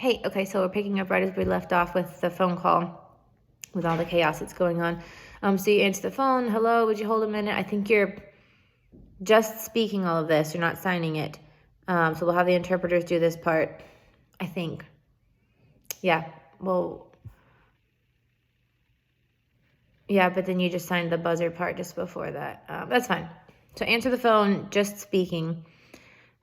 Hey, okay, so we're picking up right as we left off with the phone call, with all the chaos that's going on. So you answer the phone. Hello, would you hold a minute? I think you're just speaking all of this. You're not signing it. So we'll have the interpreters do this part, I think. Yeah, well, yeah, but then you just signed the buzzer part just before that. That's fine. So answer the phone, just speaking.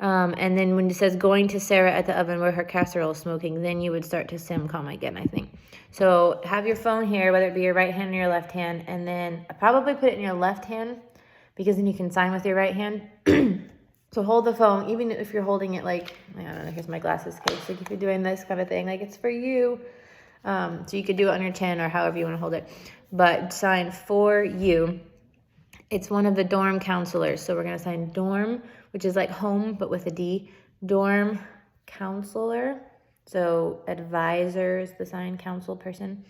And then when it says going to Sarah at the oven where her casserole is smoking, then you would start to sim calm again, I think. So have your phone here, whether it be your right hand or your left hand, and then probably put it in your left hand because then you can sign with your right hand. So hold the phone, even if you're holding it like, I don't know, here's my glasses case. Like if you're doing this kind of thing, like it's for you. So you could do it on your chin or however you want to hold it. But sign for you. It's one of the dorm counselors. So we're going to sign dorm, which is like home, but with a D. Dorm counselor. So advisor is the sign, counsel person.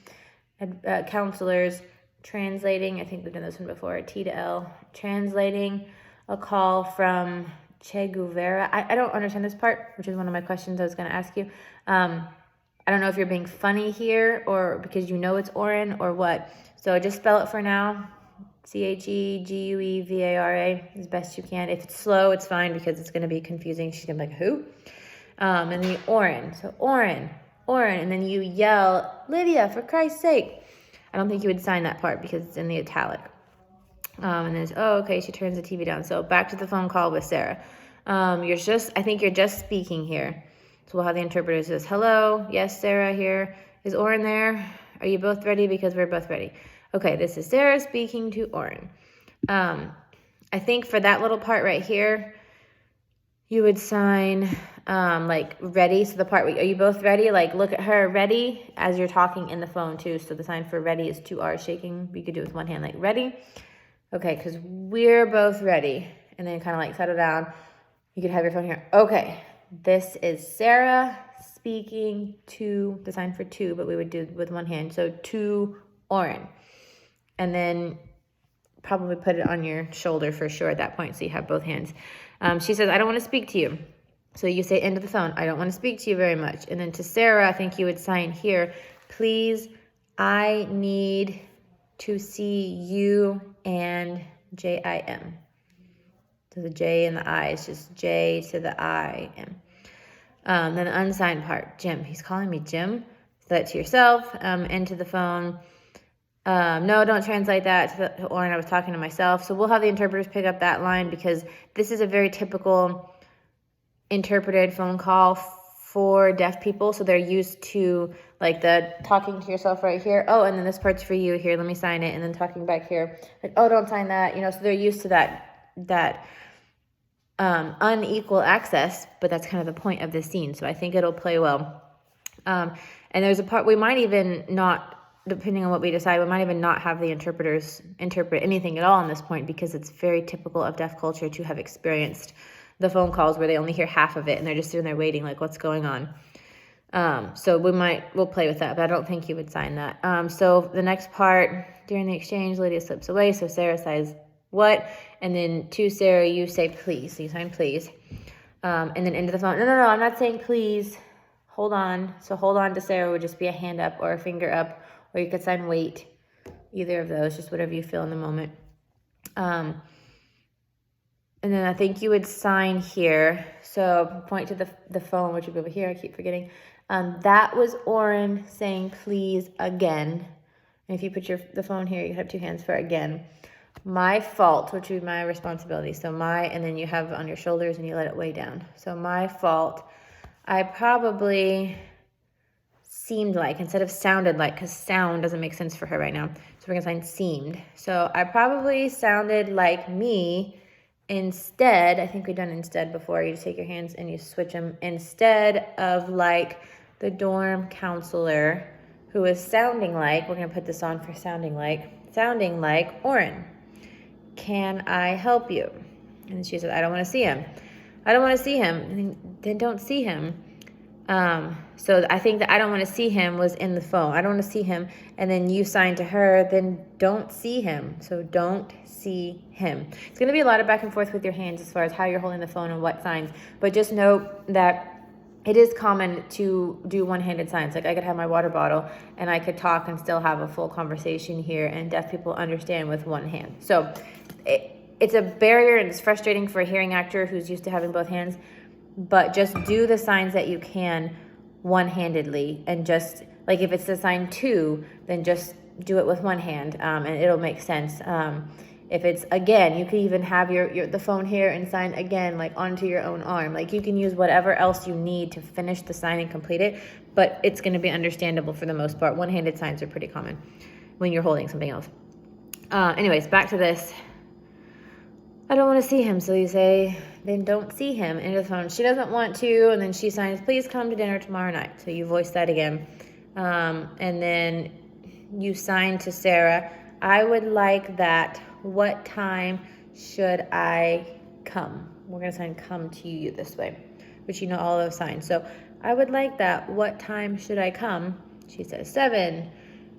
Counselors translating. I think we've done this one before. T to L. Translating a call from Che Guevara. I don't understand this part, which is one of my questions I was going to ask you. I don't know if you're being funny here or because you know it's Oren or what. So just spell it for now. Cheguevara as best you can. If it's slow, it's fine because it's going to be confusing. She's going to be like, who? And then Oren. So Oren. And then you yell, Lydia, for Christ's sake. I don't think you would sign that part because it's in the italic. And then, okay, she turns the TV down. So back to the phone call with Sarah. I think you're just speaking here. So we'll have the interpreter says, hello, yes, Sarah here. Is Oren there? Are you both ready? Because we're both ready. Okay, this is Sarah speaking to Oren. I think for that little part right here, you would sign like ready. So the part, are you both ready? Like look at her, ready, as you're talking in the phone too. So the sign for ready is 2 R's shaking. You could do it with one hand, like ready. Okay, because we're both ready. And then kind of like settle down. You could have your phone here. Okay, this is Sarah speaking to, the sign for 2, but we would do it with one hand. So to Oren. And then probably put it on your shoulder for sure at that point so you have both hands. She says, I don't want to speak to you. So you say into the phone, I don't want to speak to you very much. And then to Sarah, I think you would sign here, please, I need to see you and J-I-M. So the J and the I is just J to the I-M. Then the unsigned part, Jim. He's calling me Jim. So that to yourself, into the phone. No, don't translate that to Oren. I was talking to myself. So we'll have the interpreters pick up that line because this is a very typical interpreted phone call for deaf people. So they're used to like the talking to yourself right here. Oh, and then this part's for you here. Let me sign it. And then talking back here. Like, oh, don't sign that. So they're used to that unequal access, but that's kind of the point of this scene. So I think it'll play well. And there's a part we might even not, depending on what we decide, we might even not have the interpreters interpret anything at all on this point because it's very typical of deaf culture to have experienced the phone calls where they only hear half of it and they're just sitting there waiting like, what's going on? So we'll play with that, but I don't think you would sign that. So the next part, during the exchange, Lydia slips away. So Sarah says, what? And then to Sarah, you say, please. So you sign please. And then into the phone. No, I'm not saying please. Hold on. So hold on to Sarah would just be a hand up or a finger up. Or you could sign wait. Either of those, just whatever you feel in the moment. And then I think you would sign here. So point to the phone, which would be over here. I keep forgetting. That was Oren saying please again. And if you put the phone here, you have 2 hands for again. My fault, which would be my responsibility. So and then you have on your shoulders and you let it weigh down. So my fault. I probably seemed like instead of sounded like, because sound doesn't make sense for her right now. So we're going to sign seemed. So I probably sounded like me instead. I think we've done instead before. You just take your hands and you switch them instead of like the dorm counselor who is sounding like, we're going to put this on for sounding like Oren. Can I help you? And she said, I don't want to see him. I don't want to see him. Then don't see him. So I think that I don't want to see him was in the phone. I don't want to see him. And then you sign to her, then don't see him. So don't see him. It's going to be a lot of back and forth with your hands as far as how you're holding the phone and what signs. But just note that it is common to do one-handed signs. Like I could have my water bottle and I could talk and still have a full conversation here, and deaf people understand with one hand. So it's a barrier and it's frustrating for a hearing actor who's used to having both hands, but just do the signs that you can one-handedly, and just like if it's the sign 2, then just do it with one hand, and it'll make sense. If it's again, you can even have the phone here and sign again, like onto your own arm. Like you can use whatever else you need to finish the sign and complete it, but it's going to be understandable for the most part. One-handed signs are pretty common when you're holding something else. Anyways, back to this. I don't want to see him, so you say, then don't see him into the phone. She doesn't want to, and then she signs, please come to dinner tomorrow night. So you voice that again. And then you sign to Sarah, I would like that. What time should I come? We're going to sign come to you this way, which you know all those signs. So I would like that. What time should I come? She says 7.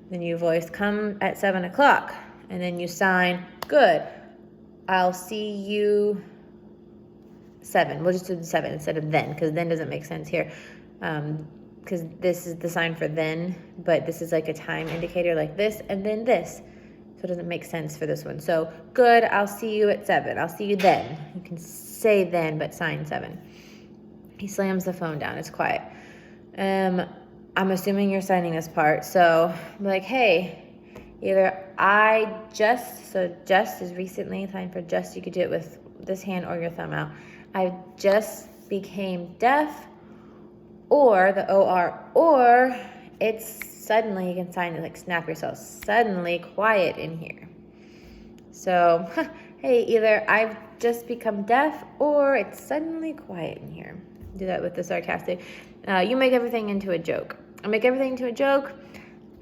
Then you voice come at 7 o'clock. And then you sign, good. I'll see you 7. We'll just do the 7 instead of then, because then doesn't make sense here. Because this is the sign for then, but this is like a time indicator like this and then this. So it doesn't make sense for this one. So good, I'll see you at 7. I'll see you then. You can say then, but sign 7. He slams the phone down. It's quiet. I'm assuming you're signing this part. So I'm like, hey, either just is recently, sign for just, you could do it with this hand or your thumb out. I just became deaf, or the OR, or it's suddenly, you can sign it like snap yourself, suddenly quiet in here. So, hey, either I've just become deaf or it's suddenly quiet in here. Do that with the sarcastic. You make everything into a joke. I make everything into a joke.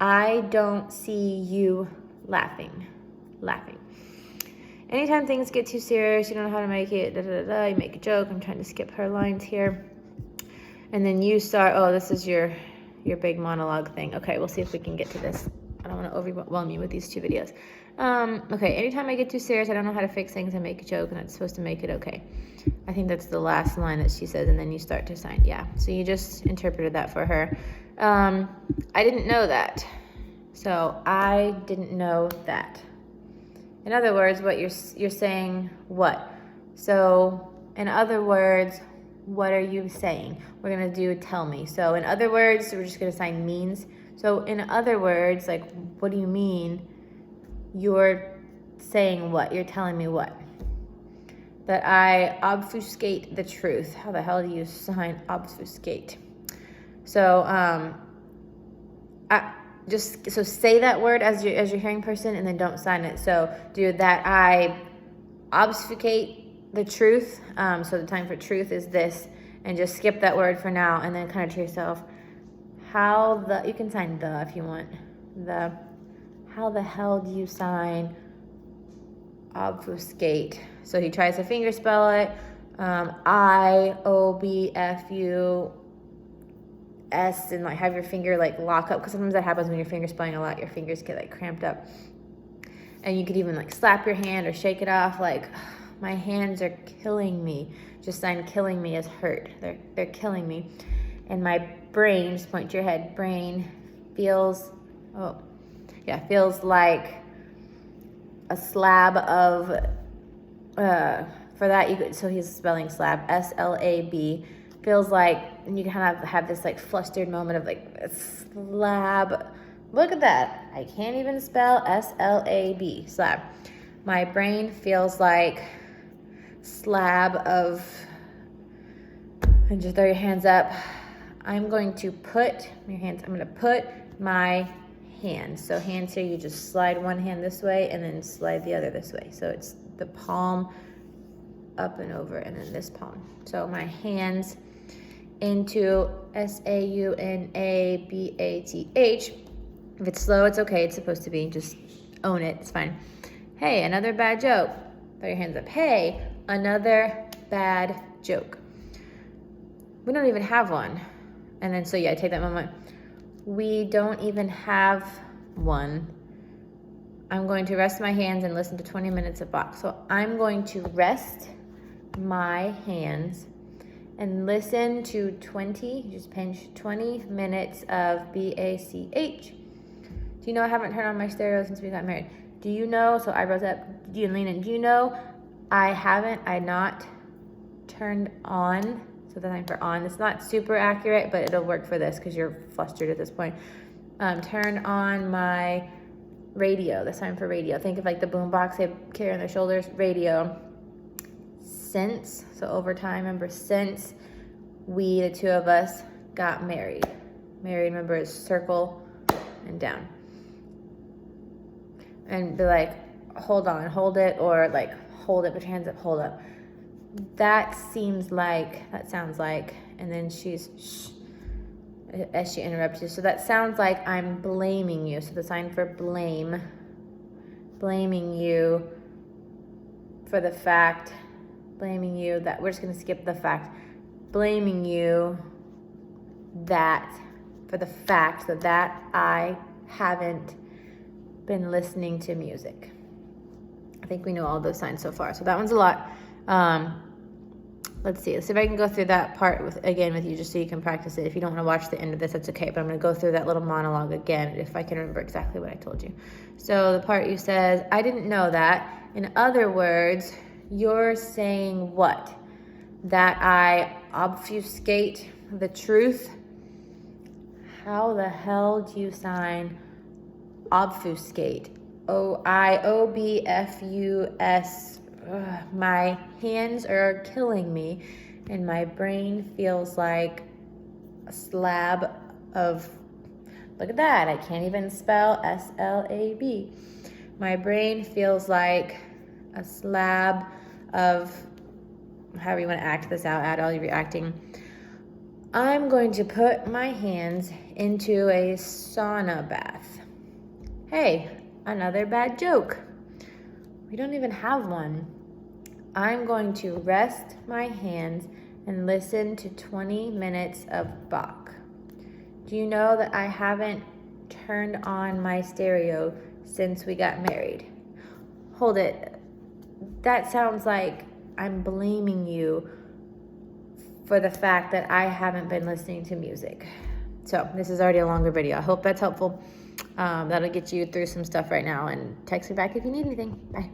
I don't see you laughing. Anytime things get too serious, you don't know how to make it, you make a joke. I'm trying to skip her lines here. And then you start, oh, this is your big monologue thing. Okay, we'll see if we can get to this. I don't want to overwhelm you with these 2 videos. Okay, anytime I get too serious, I don't know how to fix things, I make a joke, and that's supposed to make it okay. I think that's the last line that she says, and then you start to sign. Yeah, so you just interpreted that for her. I didn't know that. So I didn't know that. In other words, what you're saying, what? So in other words, what are you saying? We're going to do tell me. So in other words, we're just going to sign means. So in other words, like, what do you mean? You're saying what? You're telling me what? That I obfuscate the truth. How the hell do you sign obfuscate? So so say that word as your hearing person, and then don't sign it. So do that I obfuscate the truth. So the time for truth is this, and just skip that word for now, and then kind of to yourself, you can sign the if you want. How the hell do you sign obfuscate? So he tries to finger spell it. IOBFUS, and like have your finger like lock up, because sometimes that happens when your finger's spelling a lot. Your fingers get like cramped up, and you could even like slap your hand or shake it off. Like, my hands are killing me. Just sign killing me as hurt. They're killing me, and my brain. Just point to your head. Brain feels like a slab of. For that you could. So he's spelling slab, SLAB. Feels like, and you kind of have this like flustered moment of like a slab. Look at that. I can't even spell SLAB, slab. My brain feels like slab of, and just throw your hands up. I'm going to put my hands. So hands here, you just slide one hand this way and then slide the other this way. So it's the palm up and over, and then this palm. So my hands into SAUNABATH. If it's slow, it's okay. It's supposed to be. Just own it. It's fine. Hey, another bad joke. Throw your hands up. Hey, another bad joke. We don't even have one. And then, so yeah, I take that moment. We don't even have one. I'm going to rest my hands and listen to 20 minutes of Bach. So I'm going to rest my hands and listen to 20, just pinch 20 minutes of BACH. Do you know I haven't turned on my stereo since we got married? Do you know, so eyebrows up, do you lean in? Do you know I not turned on, so the sign for on, it's not super accurate, but it'll work for this because you're flustered at this point. Turn on my radio, the sign for radio. Think of like the boom box they carry on their shoulders, radio. Since, so over time, remember, since we, the two of us, got married. Married, remember, is circle and down. And be like, hold on, hold it, or like, hold it, put your hands up, hold up. That sounds like, and then she's, shh, as she interrupts you. So that sounds like I'm blaming you. So the sign for blame, blaming you for the fact, blaming you that, we're just going to skip the fact, blaming you that, for the fact that I haven't been listening to music. I think we know all those signs so far. So that one's a lot. Let's see if I can go through that part with you just so you can practice it. If you don't want to watch the end of this, that's okay. But I'm going to go through that little monologue again if I can remember exactly what I told you. So the part you says, I didn't know that. In other words, you're saying what? That I obfuscate the truth? How the hell do you sign obfuscate? OIOBFUS. My hands are killing me and my brain feels like a slab of, look at that, I can't even spell SLAB. My brain feels like a slab of, however you want to act this out, add all your acting. I'm going to put my hands into a sauna bath. Hey, another bad joke. We don't even have one. I'm going to rest my hands and listen to 20 minutes of Bach. Do you know that I haven't turned on my stereo since we got married? Hold it. That sounds like I'm blaming you for the fact that I haven't been listening to music. So this is already a longer video. I hope that's helpful. That'll get you through some stuff right now, and text me back if you need anything. Bye.